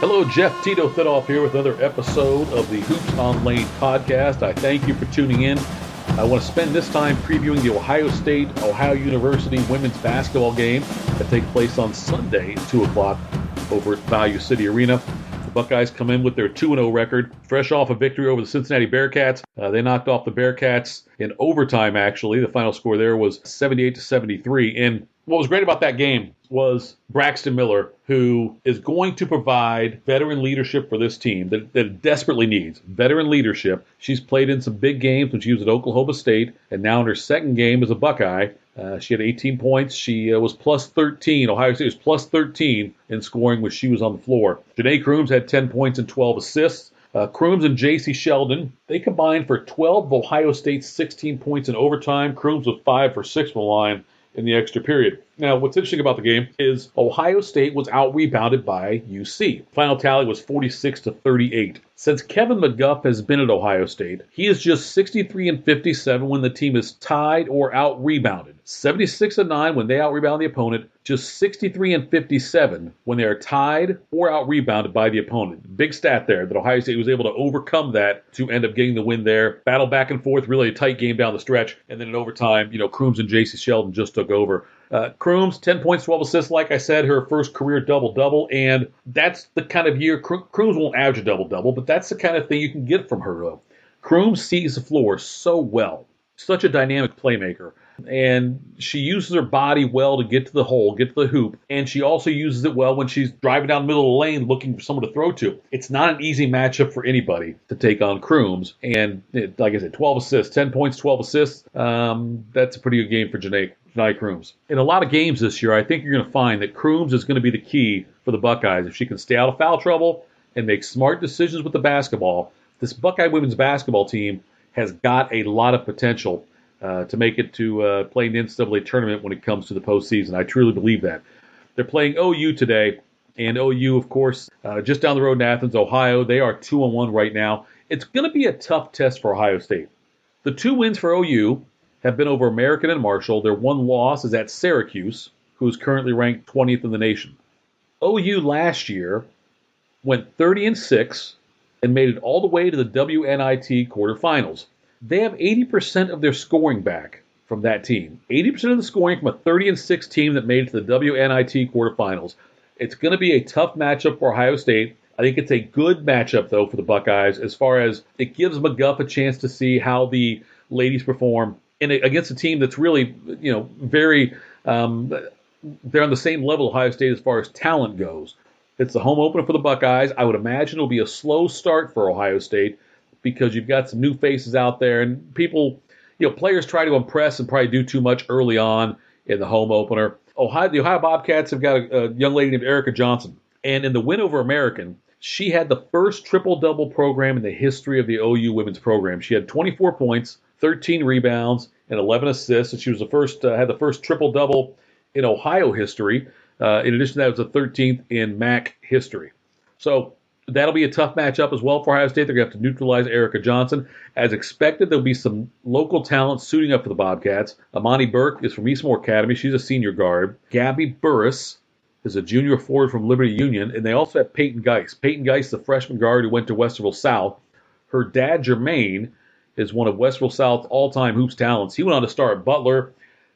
Hello, Jeff Tito Thitoff here with another episode of the HoopsOnLane podcast. I thank you for tuning in. I want to spend this time previewing the Ohio State-Ohio University women's basketball game that takes place on Sunday at 2 o'clock over at Value City Arena. The Buckeyes come in with their 2-0 record, fresh off a victory over the Cincinnati Bearcats. They knocked off the Bearcats in overtime, actually. The final score there was 78-73. And what was great about that game was Braxton Miller, who is going to provide veteran leadership for this team that it desperately needs. Veteran leadership. She's played in some big games when she was at Oklahoma State, and now in her second game as a Buckeye. She had 18 points. She was plus 13. Ohio State was plus 13 in scoring when she was on the floor. Janae Crooms had 10 points and 12 assists. Crooms and J.C. Sheldon, they combined for 12 of Ohio State's 16 points in overtime. Crooms was 5 for 6 from the line in the extra period. Now, what's interesting about the game is Ohio State was out-rebounded by UC. Final tally was 46-38. Since Kevin McGuff has been at Ohio State, he is just 63-57 when the team is tied or out-rebounded. 76-9 when they out-rebound the opponent, just 63-57 when they are tied or out-rebounded by the opponent. Big stat there that Ohio State was able to overcome that to end up getting the win there. Battle back and forth, really a tight game down the stretch, and then in overtime, Crooms and J.C. Sheldon just took over. Crooms, 10 points, 12 assists, like I said, her first career double-double, and that's the kind of year Crooms won't average a double-double, but that's the kind of thing you can get from her. Crooms sees the floor so well, such a dynamic playmaker, and she uses her body well to get to the hole, get to the hoop, and she also uses it well when she's driving down the middle of the lane looking for someone to throw to. It's not an easy matchup for anybody to take on Crooms, and like I said, 12 assists, 10 points, 12 assists, that's a pretty good game for Janae Crooms. In a lot of games this year, I think you're going to find that Crooms is going to be the key for the Buckeyes. If she can stay out of foul trouble and make smart decisions with the basketball, this Buckeye women's basketball team has got a lot of potential to make it to play in the NCAA tournament when it comes to the postseason. I truly believe that. They're playing OU today, and OU, of course, just down the road in Athens, Ohio. They are 2-1 right now. It's going to be a tough test for Ohio State. The 2 wins for OU have been over American and Marshall. Their 1 loss is at Syracuse, who is currently ranked 20th in the nation. OU last year went 30-6 and made it all the way to the WNIT quarterfinals. They have 80% of their scoring back from that team. 80% of the scoring from a 30-6 team that made it to the WNIT quarterfinals. It's going to be a tough matchup for Ohio State. I think it's a good matchup, though, for the Buckeyes, as far as it gives McGuff a chance to see how the ladies perform against a team that's really, very, they're on the same level Ohio State as far as talent goes. It's the home opener for the Buckeyes. I would imagine it'll be a slow start for Ohio State because you've got some new faces out there, and people, players try to impress and probably do too much early on in the home opener. The Ohio Bobcats have got a young lady named Erica Johnson, and in the win over American, she had the first triple-double program in the history of the OU women's program. She had 24 points, 13 rebounds, and 11 assists, and she was had the first triple-double in Ohio history. In addition to that, it was the 13th in MAC history. So that'll be a tough matchup as well for Ohio State. They're going to have to neutralize Erica Johnson. As expected, there'll be some local talent suiting up for the Bobcats. Amani Burke is from Eastmore Academy. She's a senior guard. Gabby Burris is a junior forward from Liberty Union. And they also have Peyton Geis. Peyton Geis, the freshman guard who went to Westerville South. Her dad, Jermaine, is one of Westerville South's all-time hoops talents. He went on to start at Butler.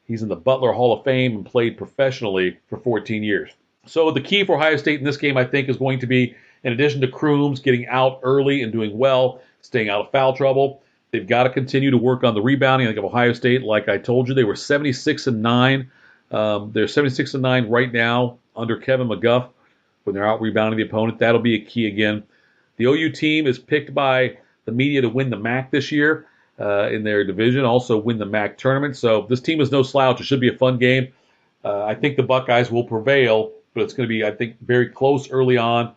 He's in the Butler Hall of Fame and played professionally for 14 years. So the key for Ohio State in this game, I think, is going to be, in addition to Crooms getting out early and doing well, staying out of foul trouble, they've got to continue to work on the rebounding. I think of Ohio State, like I told you, they were 76-9. They're 76-9 right now under Kevin McGuff when they're out rebounding the opponent. That'll be a key again. The OU team is picked by the media to win the MAC this year in their division, also win the MAC tournament. So this team is no slouch. It should be a fun game. I think the Buckeyes will prevail, but it's going to be, I think, very close early on,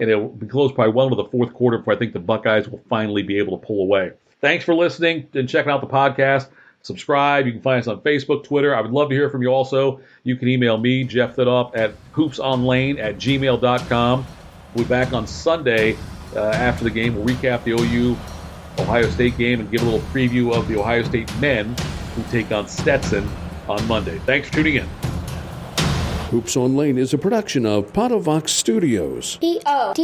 and it'll be close probably well into the fourth quarter before I think the Buckeyes will finally be able to pull away. Thanks for listening and checking out the podcast. Subscribe. You can find us on Facebook, Twitter. I would love to hear from you also. You can email me, Jeff Thitoff, at hoopsonlane@gmail.com. We'll be back on Sunday after the game. We'll recap the OU Ohio State game and give a little preview of the Ohio State men who take on Stetson on Monday. Thanks for tuning in. Hoops on Lane is a production of Potovox Studios. P-O-T-O-V-O-X